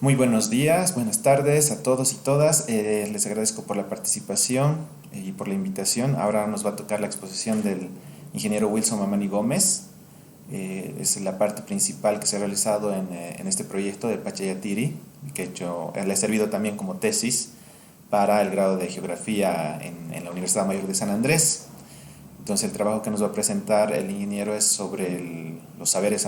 Muy buenos días, buenas tardes a todos y todas. Les agradezco por la participación y por la invitación. Ahora nos va a tocar la exposición del ingeniero Wilson Mamani Gómez. Es la parte principal que se ha realizado en este proyecto de Pachayatiri, que le ha servido también como tesis para el grado de Geografía en la Universidad Mayor de San Andrés. Entonces el trabajo que nos va a presentar el ingeniero es sobre los saberes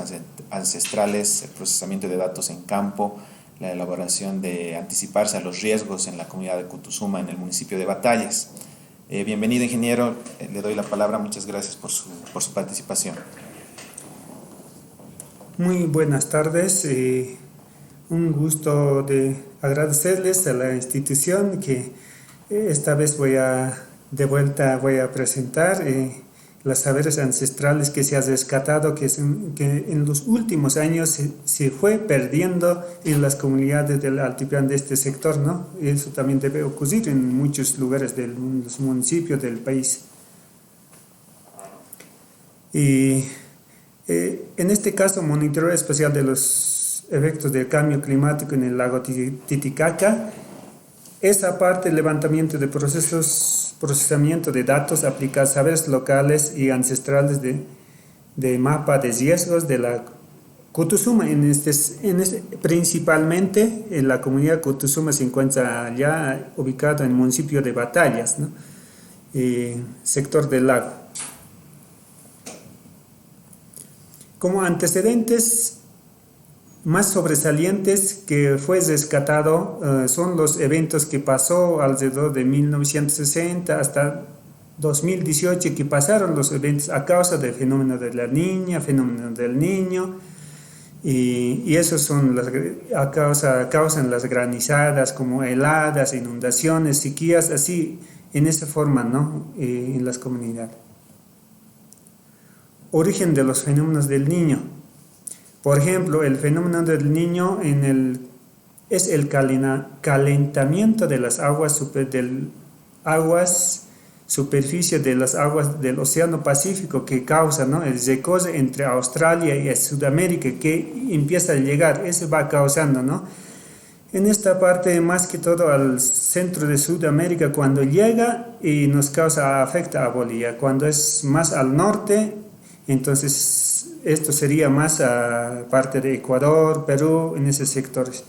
ancestrales, el procesamiento de datos en campo, la elaboración de anticiparse a los riesgos en la comunidad de Cutusuma en el municipio de Batallas. Bienvenido, ingeniero, le doy la palabra, muchas gracias por su participación. Muy buenas tardes, un gusto de agradecerles a la institución que esta vez voy a presentar los saberes ancestrales que se ha rescatado, que en los últimos años se fue perdiendo en las comunidades del altiplano de este sector, ¿no? Eso también debe ocurrir en muchos lugares de los municipios del país. Y en este caso, monitoreo especial de los efectos del cambio climático en el lago Titicaca. Esa parte del levantamiento de procesamiento de datos aplica a saberes locales y ancestrales de mapa de riesgos de la Cutusuma. Principalmente en la comunidad Cutusuma se encuentra ya ubicado en el municipio de Batallas, ¿no? Sector del lago. Como antecedentes más sobresalientes que fue rescatado son los eventos que pasó alrededor de 1960 hasta 2018, que pasaron los eventos a causa del fenómeno de la niña, fenómeno del niño, y esos son causan las granizadas como heladas, inundaciones, sequías, así en esa forma, ¿no? En las comunidades. Origen de los fenómenos del niño. Por ejemplo, el fenómeno del niño es el calentamiento de las superficie de las aguas del Océano Pacífico que causa, ¿no? El recorre entre Australia y Sudamérica que empieza a llegar, eso va causando, ¿no? En esta parte, más que todo al centro de Sudamérica, cuando llega y afecta a Bolivia. Cuando es más al norte, entonces esto sería más a parte de Ecuador, Perú, en esos sectores.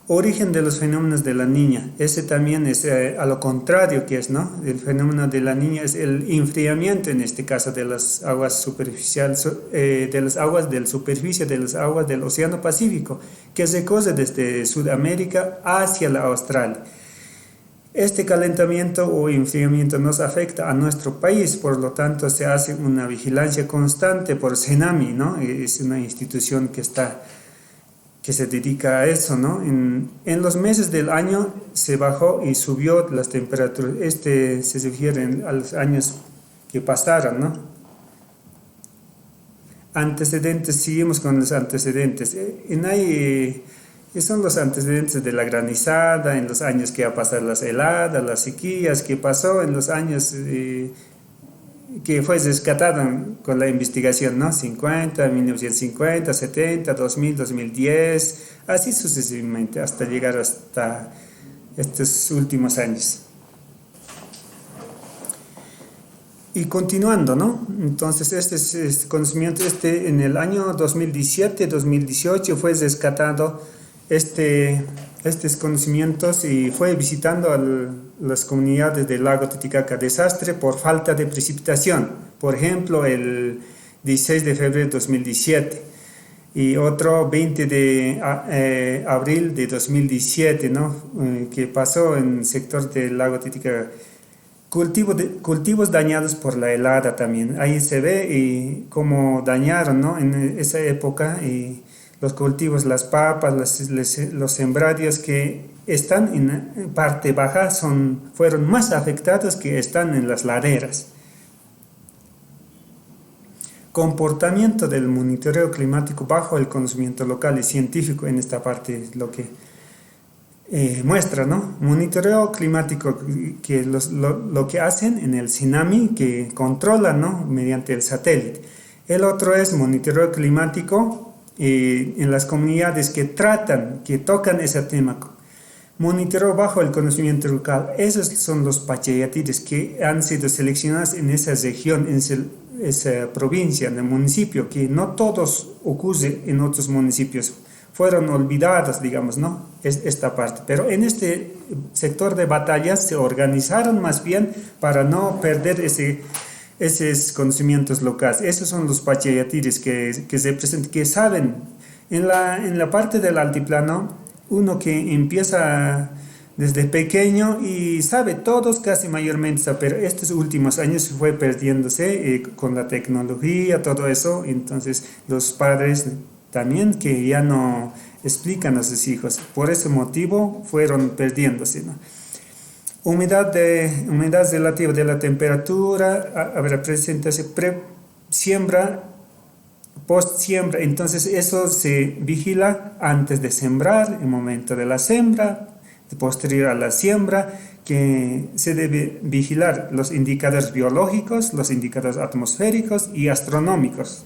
Origen de los fenómenos de la niña. Ese también es a lo contrario que es, ¿no? El fenómeno de la niña es el enfriamiento, en este caso, de las aguas superficiales, de las aguas de la superficie de las aguas del Océano Pacífico, que se recorre desde Sudamérica hacia la Australia. Este calentamiento o enfriamiento nos afecta a nuestro país, por lo tanto se hace una vigilancia constante por CENAMI, ¿no? Es una institución que se dedica a eso, ¿no? En los meses del año se bajó y subió las temperaturas. Se refiere a los años que pasaron, ¿no? Antecedentes, seguimos con los antecedentes. Son los antecedentes de la granizada, en los años que ha pasado las heladas, las sequías, que pasó en los años que fue rescatado con la investigación, ¿no? 1950, 70, 2000, 2010, así sucesivamente, hasta llegar hasta estos últimos años. Y continuando, ¿no? Entonces, este conocimiento, en el año 2017, 2018 fue rescatado estos conocimientos y fue visitando las comunidades del lago Titicaca. Desastre por falta de precipitación, por ejemplo, el 16 de febrero de 2017 y otro 20 de abril de 2017, ¿no? Que pasó en el sector del lago Titicaca. Cultivos dañados por la helada también. Ahí se ve cómo dañaron, ¿no? En esa época los cultivos, las papas, los sembrarios que están en parte baja fueron más afectados que están en las laderas. Comportamiento del monitoreo climático bajo el conocimiento local y científico, en esta parte lo que muestra, ¿no? Monitoreo climático, que lo que hacen en el CENAMI, que controla, ¿no? Mediante el satélite. El otro es monitoreo climático en las comunidades que tocan ese tema. Monitoreo bajo el conocimiento local. Esos son los pachayatires que han sido seleccionados en esa región, en esa provincia, en el municipio, que no todos ocurren en otros municipios. Fueron olvidados, digamos, ¿no? Esta parte. Pero en este sector de batallas se organizaron más bien para no perder esos conocimientos locales. Esos son los pachayatires que se presentan, que saben. En la parte del altiplano, uno que empieza desde pequeño y sabe todos casi mayormente, pero estos últimos años se fue perdiéndose con la tecnología, todo eso. Entonces los padres también que ya no explican a sus hijos, por ese motivo fueron perdiéndose, ¿no? Humedad relativa de la temperatura, presentarse siembra, post siembra, entonces eso se vigila antes de sembrar, el momento de la siembra, posterior a la siembra, que se debe vigilar los indicadores biológicos, los indicadores atmosféricos y astronómicos.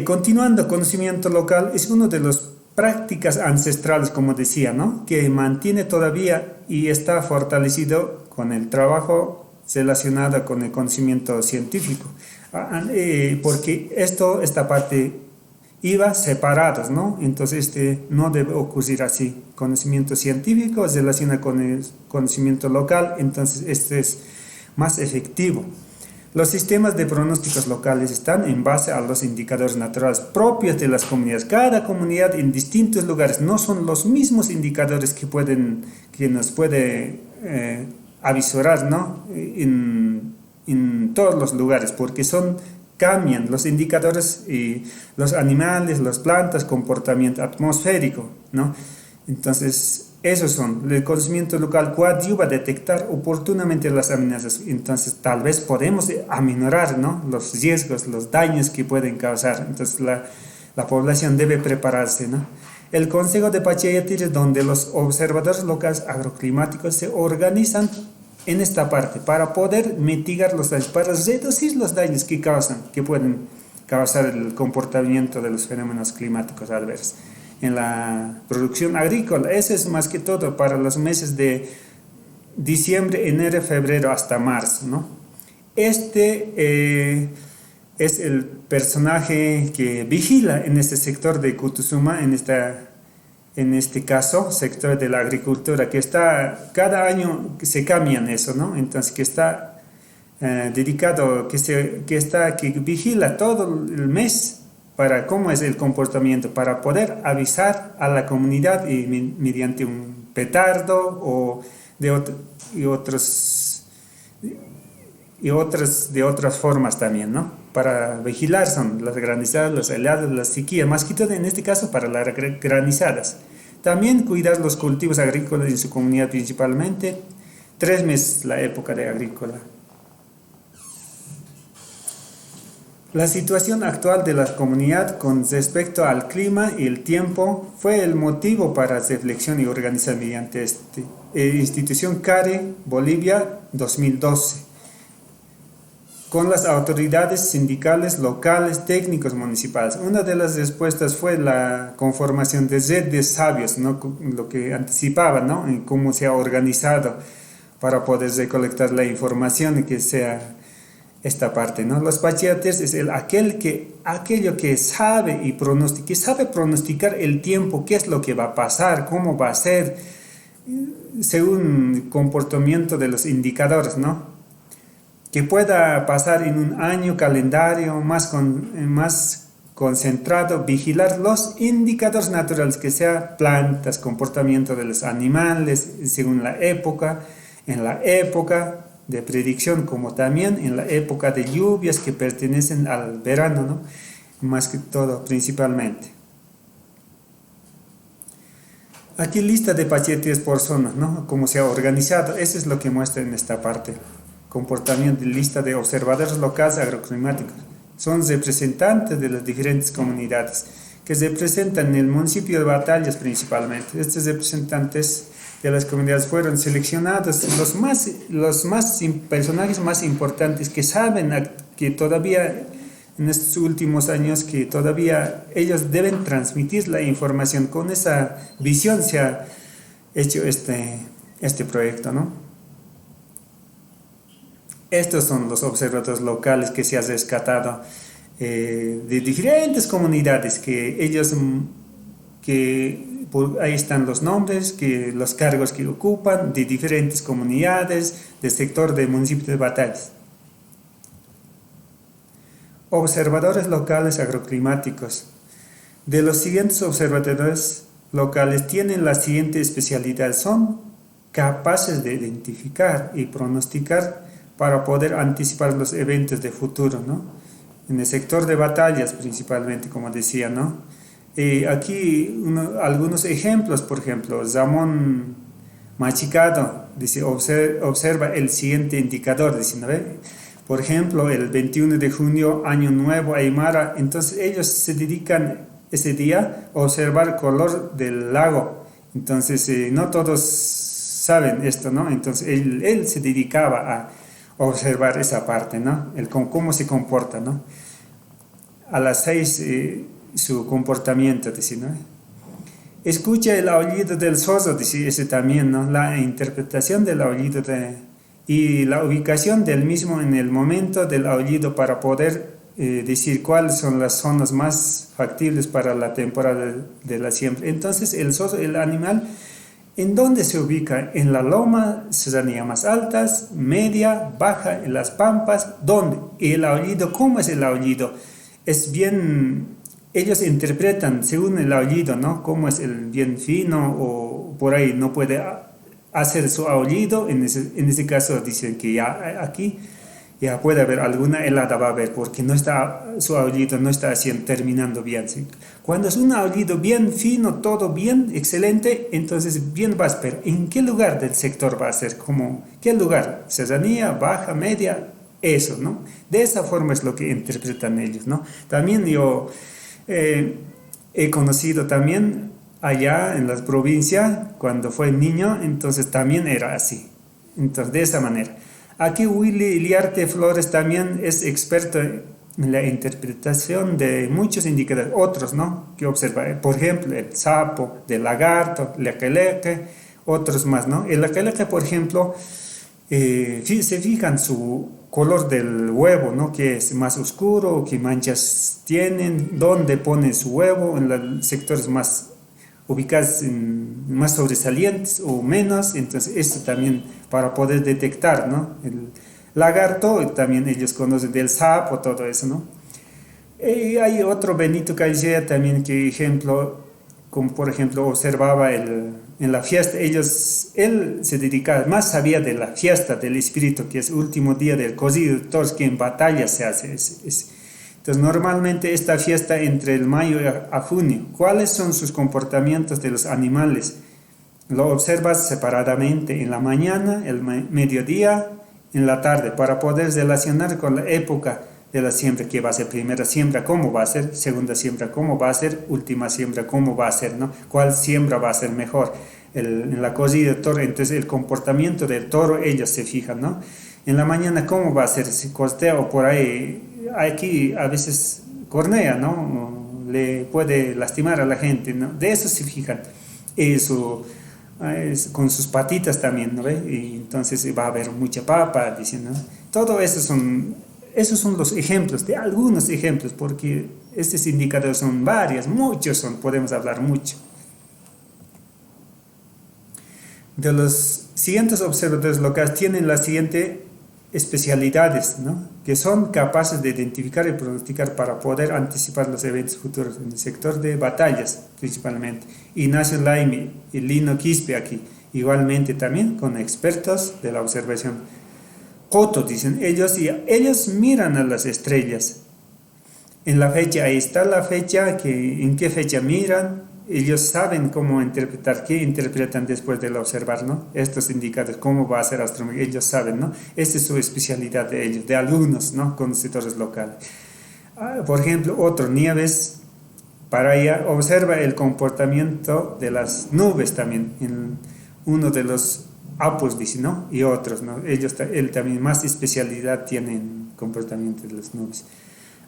Continuando, conocimiento local es una de las prácticas ancestrales, como decía, ¿no? Que mantiene todavía y está fortalecido con el trabajo relacionado con el conocimiento científico, porque esta parte iba separados, ¿no? Entonces no debe ocurrir así. Conocimiento científico se relaciona con el conocimiento local, entonces este es más efectivo. Los sistemas de pronósticos locales están en base a los indicadores naturales propios de las comunidades. Cada comunidad en distintos lugares no son los mismos indicadores que nos puede avisorar, ¿no? En todos los lugares, porque cambian los indicadores y los animales, las plantas, comportamiento atmosférico, ¿no? Entonces, esos son. El conocimiento local coadyuva a detectar oportunamente las amenazas. Entonces, tal vez podemos aminorar, ¿no? Los riesgos, los daños que pueden causar. Entonces, la población debe prepararse, ¿no? El Consejo de Pachayatires, donde los observadores locales agroclimáticos se organizan en esta parte para poder mitigar los daños, para reducir los daños que pueden causar el comportamiento de los fenómenos climáticos adversos. En la producción agrícola, eso es más que todo para los meses de diciembre, enero, febrero hasta marzo, ¿no? Es el personaje que vigila en este sector de Cutusuma, en este caso, sector de la agricultura, que está, cada año se cambian eso, ¿no? Entonces, que está dedicado, que vigila todo el mes para cómo es el comportamiento, para poder avisar a la comunidad y mediante un petardo o de otras formas también, ¿no? Para vigilar son las granizadas, las heladas, las sequías, más que todo en este caso para las granizadas. También cuidar los cultivos agrícolas en su comunidad principalmente, 3 meses la época de agrícola. La situación actual de la comunidad con respecto al clima y el tiempo fue el motivo para reflexión y organizar mediante institución CARE Bolivia 2012 con las autoridades sindicales, locales, técnicos, municipales. Una de las respuestas fue la conformación de red de sabios, ¿no? Lo que anticipaba, ¿no? En cómo se ha organizado para poder recolectar la información y que sea esta parte, ¿no? Los pachayatires es aquello que sabe y pronostica, que sabe pronosticar el tiempo, qué es lo que va a pasar, cómo va a ser, según el comportamiento de los indicadores, ¿no? Que pueda pasar en un año calendario más concentrado, vigilar los indicadores naturales, que sea plantas, comportamiento de los animales, según la época, en la época de predicción, como también en la época de lluvias que pertenecen al verano, ¿no? Más que todo, principalmente. Aquí lista de pachayatires por zonas, ¿no? Cómo se ha organizado, eso es lo que muestra en esta parte. Comportamiento de lista de observadores locales agroclimáticos. Son representantes de las diferentes comunidades que se presentan en el municipio de Batallas principalmente. Estos representantes de las comunidades fueron seleccionados los personajes más importantes que saben, que todavía en estos últimos años que todavía ellos deben transmitir la información. Con esa visión se ha hecho este proyecto, ¿no? Estos son los observatorios locales que se han rescatado de diferentes comunidades, que ellos, ahí están los nombres, que los cargos que ocupan, de diferentes comunidades, del sector del municipio de Batallas. Observadores locales agroclimáticos. De los siguientes observadores locales tienen la siguiente especialidad: son capaces de identificar y pronosticar para poder anticipar los eventos de futuro, ¿no? En el sector de Batallas principalmente, como decía, ¿no? Aquí algunos ejemplos, por ejemplo, Zamón Machicado dice, observa el siguiente indicador, dice, ¿no? Por ejemplo, el 21 de junio, Año Nuevo, Aymara, entonces ellos se dedican ese día a observar el color del lago. Entonces, no todos saben esto, ¿no? Entonces, él se dedicaba a observar esa parte, ¿no? Cómo se comporta, ¿no? A las 6, su comportamiento, dice, ¿no? Escucha el aullido del zorro, dice ese también, ¿no? La interpretación del aullido y la ubicación del mismo en el momento del aullido para poder decir cuáles son las zonas más factibles para la temporada de la siembra. Entonces el zorro, el animal, ¿en dónde se ubica? En la loma, serranía más altas, media, baja, en las pampas, ¿dónde? Y el aullido, ¿cómo es el aullido? Es bien, ellos interpretan según el aullido, ¿no? Cómo es el bien fino o por ahí no puede hacer su aullido. En ese caso dicen que ya aquí ya puede haber alguna helada, va a haber, porque no está, su aullido no está terminando bien, ¿sí? Cuando es un aullido bien fino, todo bien, excelente, entonces bien va a esperar. ¿En qué lugar del sector va a ser? ¿Qué lugar? ¿Serranía, baja, media? Eso, ¿no? De esa forma es lo que interpretan ellos, ¿no? También yo he conocido también allá en las provincias, cuando fue niño, entonces también era así. Entonces, de esa manera. Aquí Willy Liarte Flores también es experto en la interpretación de muchos indicadores, otros, ¿no? Que observa, por ejemplo, el sapo, el lagarto, el lequeleque, otros más, ¿no? El lequeleque, por ejemplo, se fijan su color del huevo, ¿no? Que es más oscuro, qué manchas tienen, dónde pone su huevo, en los sectores más ubicados más sobresalientes o menos. Entonces esto también para poder detectar, ¿no? El lagarto, también ellos conocen del sapo, todo eso, ¿no? Y hay otro Benito Caicedo también que ejemplo, como por ejemplo observaba en la fiesta, él se dedicaba, más sabía de la fiesta del espíritu, que es el último día del cocido de toros, que en batalla se hace. Entonces, normalmente esta fiesta entre el mayo a junio, ¿cuáles son sus comportamientos de los animales? Lo observas separadamente en la mañana, el mediodía, en la tarde, para poder relacionar con la época de la siembra, que va a ser primera siembra, cómo va a ser, segunda siembra, cómo va a ser, última siembra, cómo va a ser, ¿no? ¿Cuál siembra va a ser mejor? En la cocina del toro, entonces el comportamiento del toro, ellos se fijan, ¿no? En la mañana, ¿cómo va a ser? Si costea o por ahí, aquí a veces cornea, ¿no? Le puede lastimar a la gente, ¿no? De eso se fijan. Eso, con sus patitas también, ¿no ve? Y entonces va a haber mucha papa, diciendo, ¿no? Todo eso esos son los ejemplos, de algunos ejemplos, porque estos indicadores son varios, muchos son, podemos hablar mucho. De los siguientes observadores locales tienen las siguientes especialidades, ¿no? Que son capaces de identificar y pronosticar para poder anticipar los eventos futuros en el sector de batallas principalmente. Ignacio Laimi y Lino Quispe aquí, igualmente también con expertos de la observación. Coto, dicen ellos, y ellos miran a las estrellas. En la fecha, ahí está la fecha, en qué fecha miran, ellos saben cómo interpretar, qué interpretan después de observar, ¿no? Estos indicadores, cómo va a ser astronomía, ellos saben, ¿no? Esta es su especialidad de ellos, de algunos, ¿no? Conocedores locales. Por ejemplo, otro, Nieves, para allá, observa el comportamiento de las nubes también, en uno de los Apus, dice, ¿no? Y otros, ¿no? Él también más especialidad tiene en comportamiento de las nubes.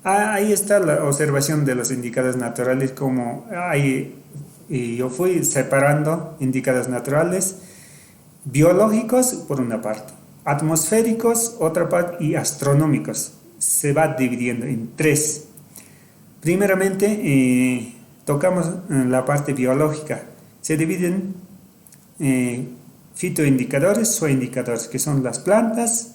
Ahí está la observación de los indicadores naturales, como hay, y yo fui separando indicadores naturales, biológicos por una parte, atmosféricos otra parte y astronómicos. Se va dividiendo en tres. Primeramente, tocamos la parte biológica. Se dividen fitoindicadores, zooindicadores, que son las plantas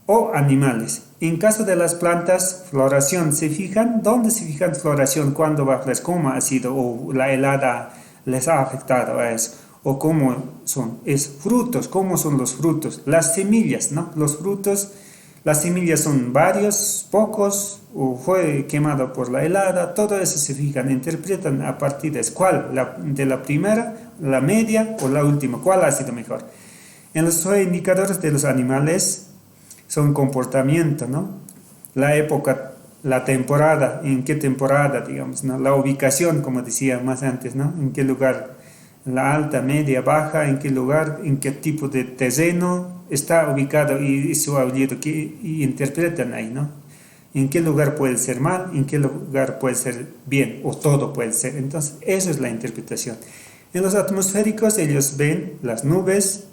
o animales. En caso de las plantas, floración, ¿se fijan? ¿Dónde se fijan floración? ¿Cuándo va a florecer? ¿Cómo ha sido? ¿O la helada les ha afectado a eso? ¿O cómo son? Es frutos, ¿cómo son los frutos? Las semillas, ¿no? Los frutos, las semillas son varios, pocos, o fue quemado por la helada, todo eso se fijan, interpretan a partir de cuál, de la primera, la media o la última, cuál ha sido mejor. En los indicadores de los animales son comportamiento, ¿no? La época, la temporada, en qué temporada, digamos, ¿no? La ubicación, como decía más antes, ¿no? En qué lugar, la alta, media, baja, en qué lugar, en qué tipo de terreno está ubicado y su aullido, y interpretan ahí, ¿no? En qué lugar puede ser mal, en qué lugar puede ser bien, o todo puede ser. Entonces, eso es la interpretación. En los atmosféricos ellos ven las nubes,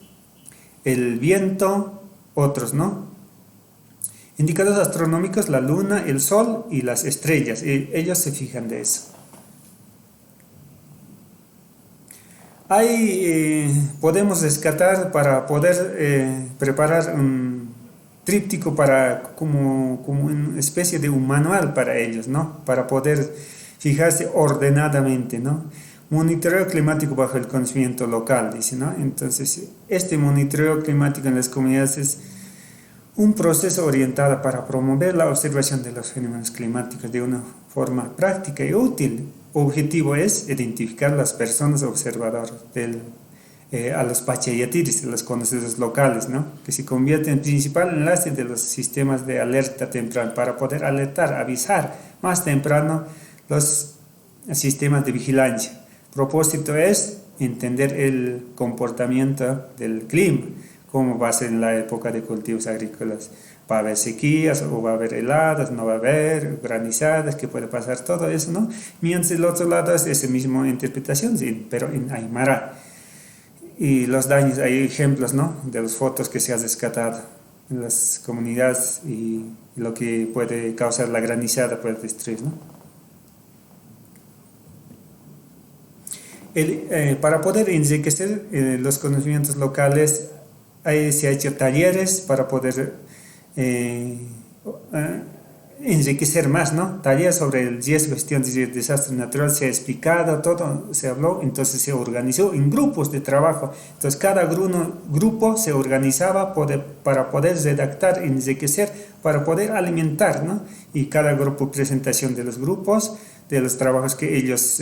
el viento, otros, ¿no? Indicadores astronómicos, la luna, el sol y las estrellas. Ellos se fijan de eso. Ahí podemos rescatar para poder preparar un tríptico como una especie de un manual para ellos, ¿no? Para poder fijarse ordenadamente, ¿no? Monitoreo climático bajo el conocimiento local, dice, ¿no? Entonces, este monitoreo climático en las comunidades es un proceso orientado para promover la observación de los fenómenos climáticos de una forma práctica y útil. Objetivo es identificar las personas observadoras a los pachayatiris, los conocidos locales, ¿no? Que se convierten en principal enlace de los sistemas de alerta temprana para poder alertar, avisar más temprano los sistemas de vigilancia. El propósito es entender el comportamiento del clima, cómo va a ser en la época de cultivos agrícolas. Va a haber sequías o va a haber heladas, no va a haber granizadas, que puede pasar todo eso, ¿no? Mientras el otro lado es esa misma interpretación, sí, pero en Aymara. Y los daños, hay ejemplos, ¿no? De las fotos que se han rescatado en las comunidades y lo que puede causar la granizada, puede destruir, ¿no? Para poder enriquecer los conocimientos locales, se ha hecho talleres para poder enriquecer más, ¿no? Talleres sobre el riesgo, gestión de desastre natural, se ha explicado, todo se habló, entonces se organizó en grupos de trabajo. Entonces cada grupo se organizaba para poder redactar, enriquecer, para poder alimentar, ¿no? Y cada grupo, presentación de los grupos, de los trabajos que ellos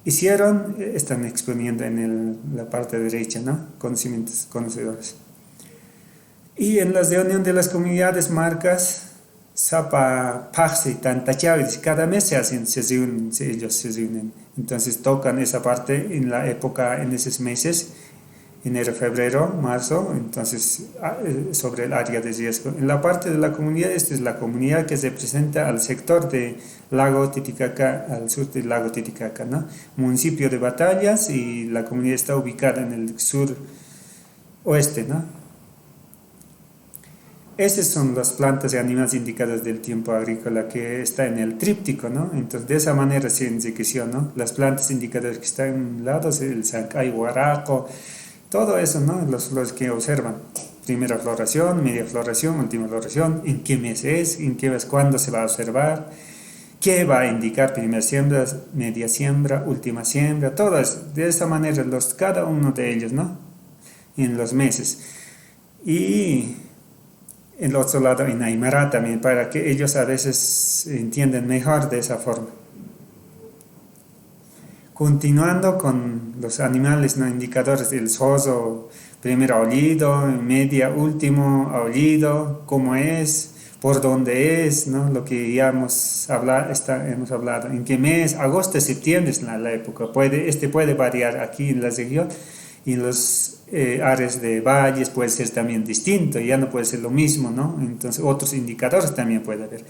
hicieron, están exponiendo en la parte derecha, ¿no? Conocimientos, conocedores. Y en la reunión de las comunidades marcas, Sapa, Paxi, Tantachavis, cada mes ellos se reúnen. Entonces tocan esa parte en la época, en esos meses, enero, febrero, marzo, entonces sobre el área de riesgo. En la parte de la comunidad, esta es la comunidad que representa al sector de Lago Titicaca, al sur del Lago Titicaca, ¿no? Municipio de Batallas, y la comunidad está ubicada en el sur oeste, ¿no? Estas son las plantas y animales indicadas del tiempo agrícola que está en el tríptico, ¿no? Entonces, de esa manera se enriqueció, ¿no? Las plantas indicadas que están en lados, el Sancay, Huaraco, todo eso, ¿no? Los que observan. Primera floración, media floración, última floración, en qué mes es, cuándo se va a observar, qué va a indicar primera siembra, media siembra, última siembra, todo eso. De esa manera, cada uno de ellos, ¿no? En los meses. Y en el otro lado, en Aymara también, para que ellos a veces entiendan mejor de esa forma. Continuando con los animales, ¿no? Indicadores del soso, primer aullido, media, último aullido, cómo es, por dónde es, ¿no? Lo que ya hemos hablado, en qué mes, agosto, septiembre es la época, puede variar aquí en la región, y en los áreas de valles puede ser también distinto, ya no puede ser lo mismo, ¿no? Entonces otros indicadores también puede haber.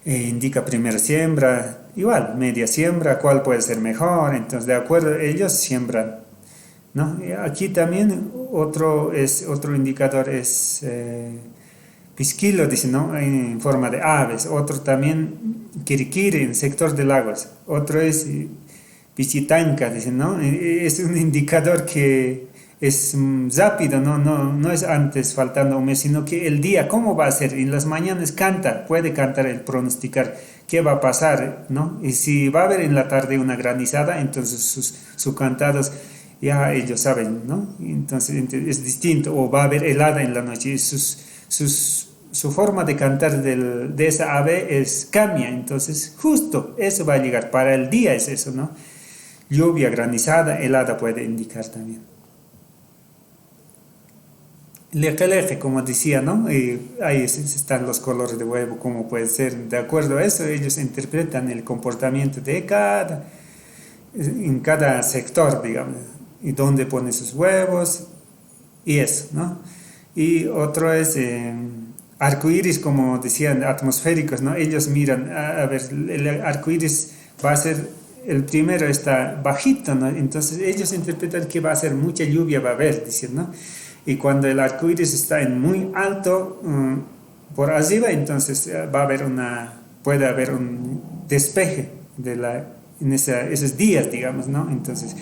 indica primera siembra, igual, media siembra, cuál puede ser mejor, entonces de acuerdo, ellos siembran, ¿no? Aquí también otro indicador es pisquilo, dice, ¿no? En forma de aves, otro también quiriquiri en sector de lagos, otro es pichitanca, dice, ¿no? Es un indicador que es rápido, no es antes faltando un mes, sino que el día, ¿cómo va a ser? En las mañanas canta, puede cantar el pronosticar qué va a pasar, ¿no? Y si va a haber en la tarde una granizada, entonces sus cantados ya ellos saben, ¿no? Entonces es distinto, o va a haber helada en la noche, su forma de cantar de esa ave cambia, entonces justo eso va a llegar, para el día es eso, ¿no? Lluvia, granizada, helada puede indicar también. Leque, como decía, ¿no? Ahí están los colores de huevo, como puede ser. De acuerdo a eso, ellos interpretan el comportamiento en cada sector, digamos, y dónde pone sus huevos, y eso, ¿no? Y otro es arcoíris, como decían, atmosféricos, ¿no? Ellos miran, a ver, el arcoíris va a ser, el primero está bajito, ¿no? Entonces ellos interpretan que va a ser mucha lluvia, va a haber, dicen, ¿no? Y cuando el arco iris está en muy alto, por arriba, entonces puede haber un despeje en esos días, digamos, ¿no? Entonces,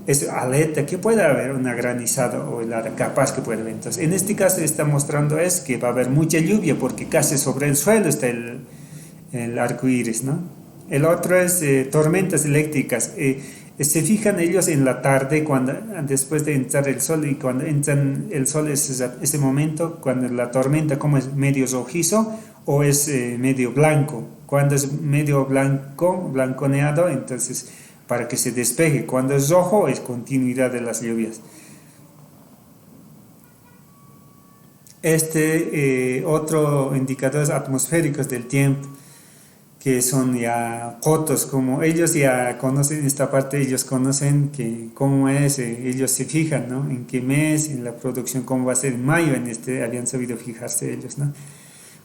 es alerta que puede haber una granizada o helada, capaz que puede haber. Entonces, en este caso está mostrando es que va a haber mucha lluvia porque casi sobre el suelo está el arco iris, ¿no? El otro es tormentas eléctricas. Se fijan ellos en la tarde, después de entrar el sol, y cuando entra el sol es ese momento, cuando la tormenta como es medio rojizo o es medio blanco. Cuando es medio blanco, blanconeado, entonces para que se despeje. Cuando es rojo es continuidad de las lluvias. Otro indicador atmosféricos del tiempo, que son ya fotos, como ellos ya conocen esta parte, ellos conocen cómo es, ellos se fijan, ¿no? En qué mes, en la producción, cómo va a ser en mayo, habían sabido fijarse ellos, ¿no?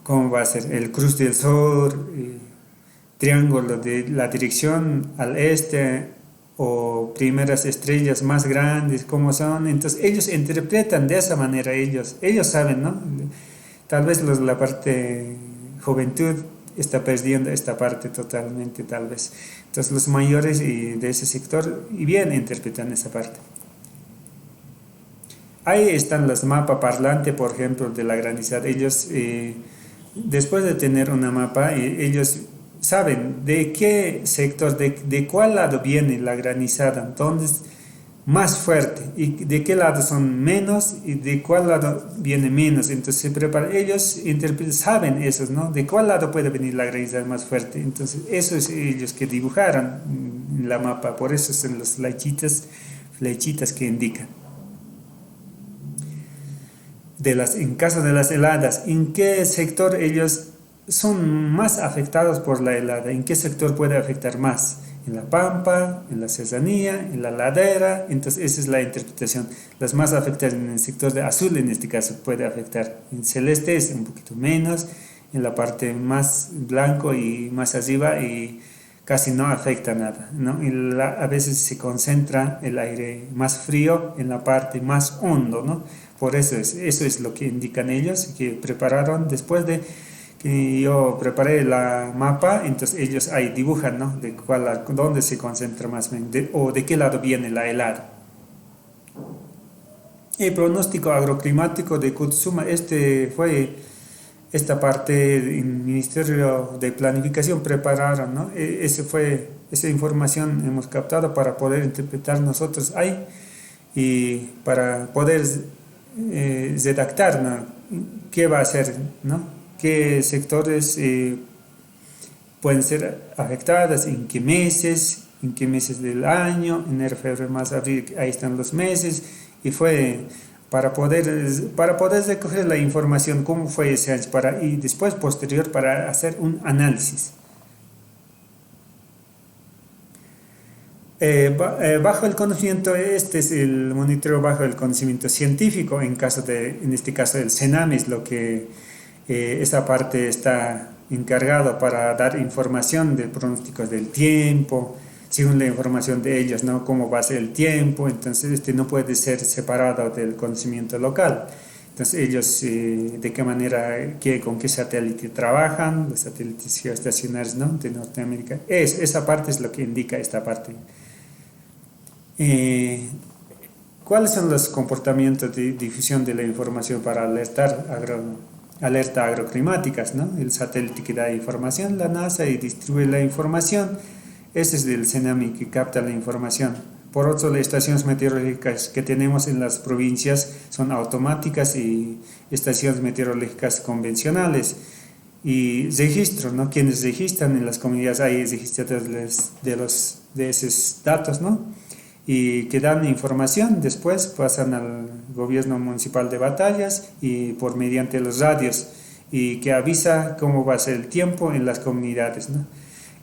Cómo va a ser el Cruz del Sur, triángulo de la dirección al este, o primeras estrellas más grandes, cómo son, entonces ellos interpretan de esa manera, ellos saben, ¿no? Tal vez la parte juventud está perdiendo esta parte totalmente, tal vez. Entonces los mayores de ese sector y bien interpretan esa parte. Ahí están los mapas parlantes, por ejemplo, de la granizada. Ellos, después de tener una mapa, ellos saben de qué sector, de cuál lado viene la granizada, entonces más fuerte, y de qué lado son menos y de cuál lado viene menos. Entonces se preparan, ellos saben eso, ¿no? De cuál lado puede venir la granizada más fuerte. Entonces eso es ellos que dibujaron la mapa, por eso son las flechitas que indican. En caso de las heladas, ¿en qué sector ellos son más afectados por la helada? ¿En qué sector puede afectar más? En la pampa, en la serranía, en la ladera. Entonces esa es la interpretación. Las más afectadas en el sector de azul, en este caso, puede afectar. En celeste es un poquito menos, en la parte más blanco y más arriba, y casi no afecta nada, ¿no? A veces se concentra el aire más frío en la parte más hondo, ¿no? Por eso es lo que indican ellos, que prepararon después de que yo preparé la mapa. Entonces ellos ahí dibujan, ¿no? Dónde se concentra más o de qué lado viene la helada. El pronóstico agroclimático de Kutsuma, esta parte del Ministerio de Planificación prepararon, ¿no? Esa información hemos captado para poder interpretar nosotros ahí y para poder redactar, ¿no? ¿Qué va a ser, ¿no? ¿Qué sectores pueden ser afectados? ¿En qué meses? ¿En qué meses del año? Enero, febrero, marzo, abril, ahí están los meses. Y fue para poder recoger la información, cómo fue ese año, y después, posterior, para hacer un análisis. Bajo el conocimiento, este es el monitoreo bajo el conocimiento científico, en este caso del CENAME, es lo que esa parte está encargado para dar información de pronósticos del tiempo, según la información de ellos, ¿no? Cómo va a ser el tiempo, entonces no puede ser separado del conocimiento local. Entonces ellos de qué manera, con qué satélite trabajan, los satélites geoestacionarios, ¿no?, de Norteamérica. Esa parte es lo que indica esta parte. ¿Cuáles son los comportamientos de difusión de la información para alerta agroclimáticas, ¿no? El satélite que da información, la NASA, y distribuye la información. Ese es el CENAMI que capta la información. Por otro, las estaciones meteorológicas que tenemos en las provincias son automáticas y estaciones meteorológicas convencionales. Y registro, ¿no? Quienes registran en las comunidades, hay registradores de esos datos, ¿no? Y que dan información, después pasan al gobierno municipal de Batallas y por mediante los radios, y que avisa cómo va a ser el tiempo en las comunidades, ¿no?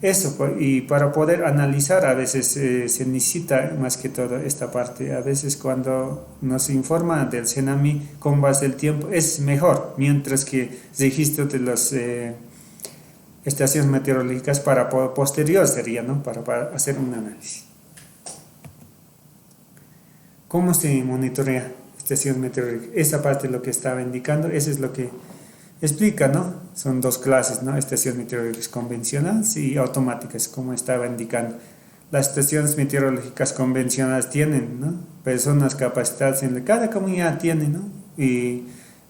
Eso, y para poder analizar a veces se necesita más que todo esta parte. A veces cuando nos informan del CENAMI cómo va a ser el tiempo es mejor, mientras que registro de las estaciones meteorológicas para posterior sería, ¿no?, para hacer un análisis. ¿Cómo se monitorea estaciones meteorológicas? Esa parte es lo que estaba indicando, eso es lo que explica, ¿no? Son dos clases, ¿no? Estaciones meteorológicas convencionales y automáticas, como estaba indicando. Las estaciones meteorológicas convencionales tienen, ¿no?, personas capacitadas, en cada comunidad tiene, ¿no?, y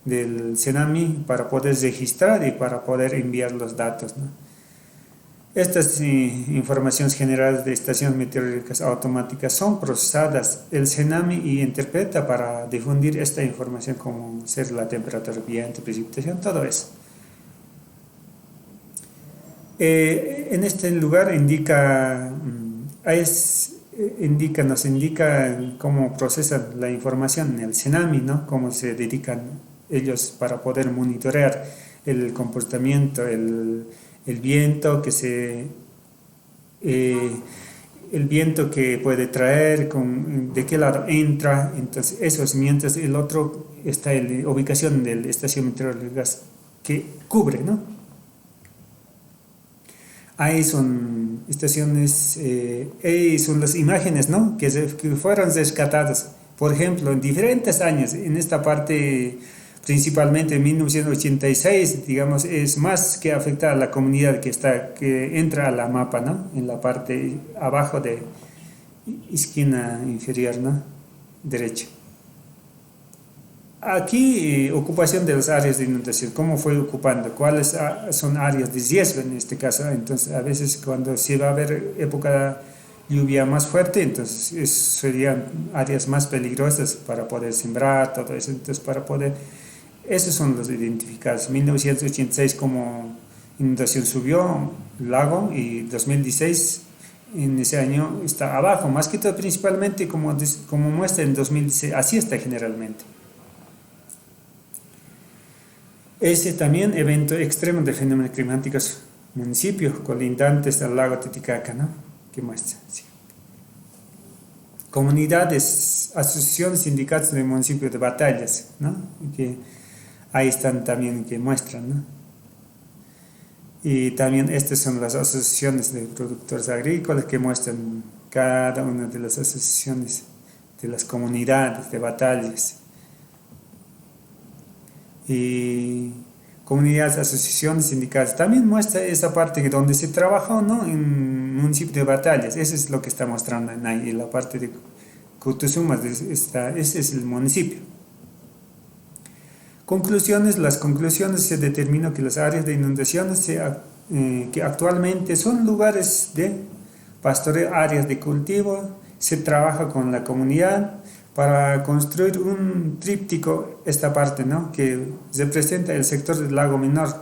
del CENAMI para poder registrar y para poder enviar los datos, ¿no? Estas informaciones generadas de estaciones meteorológicas automáticas son procesadas el CENAMI y interpreta para difundir esta información, como ser la temperatura, viento, precipitación, todo eso. En este lugar nos indica cómo procesan la información en el CENAMI, ¿no?, cómo se dedican ellos para poder monitorear el comportamiento, el viento el viento que puede traer, de qué lado entra. Entonces esos, mientras el otro está en la ubicación de la estación meteorológica que cubre, ¿no? Ahí son estaciones, ahí son las imágenes, ¿no?, que fueron rescatadas, por ejemplo, en diferentes años. En esta parte, principalmente en 1986, digamos, es más que afecta a la comunidad que entra a la mapa, ¿no?, en la parte abajo de esquina inferior, ¿no?, derecha. Aquí, ocupación de las áreas de inundación, cómo fue ocupando, cuáles son áreas de riesgo en este caso. Entonces, a veces cuando se va a haber época de lluvia más fuerte, entonces serían áreas más peligrosas para poder sembrar, todo eso. Entonces, esos son los identificados. 1986 como inundación subió el lago, y 2016 en ese año está abajo, más que todo principalmente como muestra en 2016, así está generalmente. Ese también evento extremo de fenómenos climáticos, municipios colindantes al lago Titicaca, ¿no?, que muestra. Sí. Comunidades, asociaciones, sindicatos de municipios de Batallas, ¿no?, que ahí están también, que muestran, ¿no? Y también estas son las asociaciones de productores agrícolas que muestran cada una de las asociaciones de las comunidades de Batallas. Y comunidades, asociaciones, sindicatos, también muestra esa parte donde se trabajó, ¿no?, en el municipio de Batallas. Eso es lo que está mostrando ahí, en la parte de Cutuzuma, ese es el municipio. Las conclusiones: se determinó que las áreas de inundaciones que actualmente son lugares de pastoreo, áreas de cultivo, se trabaja con la comunidad para construir un tríptico, esta parte, ¿no?, que representa el sector del lago menor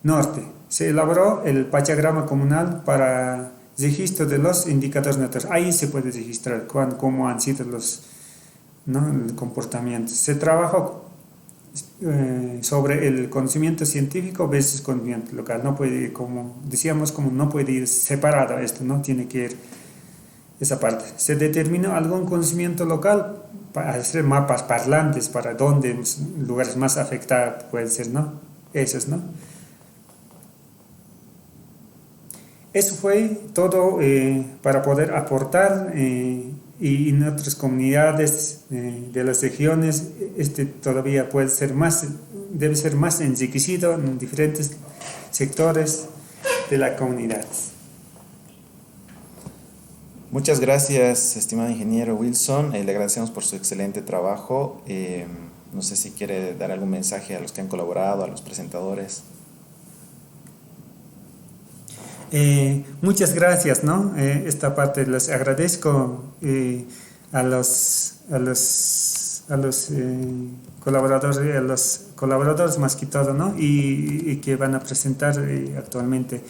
norte. Se elaboró el pachagrama comunal para registro de los indicadores naturales. Ahí se puede registrar cómo han sido el comportamiento. Se trabajó sobre el conocimiento científico versus conocimiento local. No puede, como decíamos, no puede ir separado esto, ¿no?, tiene que ir esa parte. Se determinó algún conocimiento local para hacer mapas parlantes para dónde lugares más afectados pueden ser, ¿no?, esos, ¿no? Eso fue todo para poder aportar y en otras comunidades de las regiones todavía puede ser más, debe ser más enriquecido en diferentes sectores de la comunidad. Muchas gracias, estimado ingeniero Wilson. Le agradecemos por su excelente trabajo. No sé si quiere dar algún mensaje a los que han colaborado, a los presentadores. Muchas gracias, ¿no? Esta parte les agradezco a los colaboradores más que todo, ¿no? Y que van a presentar actualmente.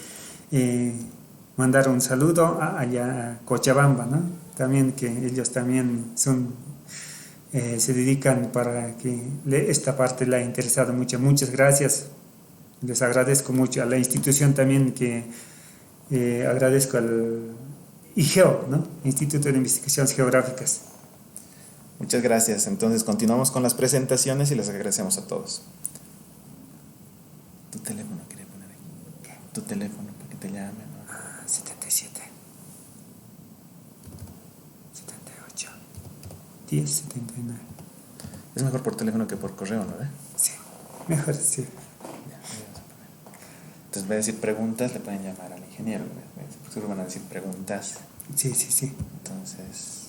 Mandar un saludo allá a Cochabamba, ¿no? También que ellos también se dedican para que esta parte la ha interesado mucho. Muchas gracias. Les agradezco mucho a la institución también que agradezco al IGEO, ¿no? Instituto de Investigaciones Geográficas. Muchas gracias. Entonces continuamos con las presentaciones y les agradecemos a todos. Tu teléfono quería poner aquí. ¿Qué? Tu teléfono para que te llamen. 77 78 10 79. Es mejor por teléfono que por correo, ¿no? Sí, mejor sí. Entonces, voy a decir preguntas, le pueden llamar al ingeniero. Seguro van a decir preguntas. Sí. Entonces...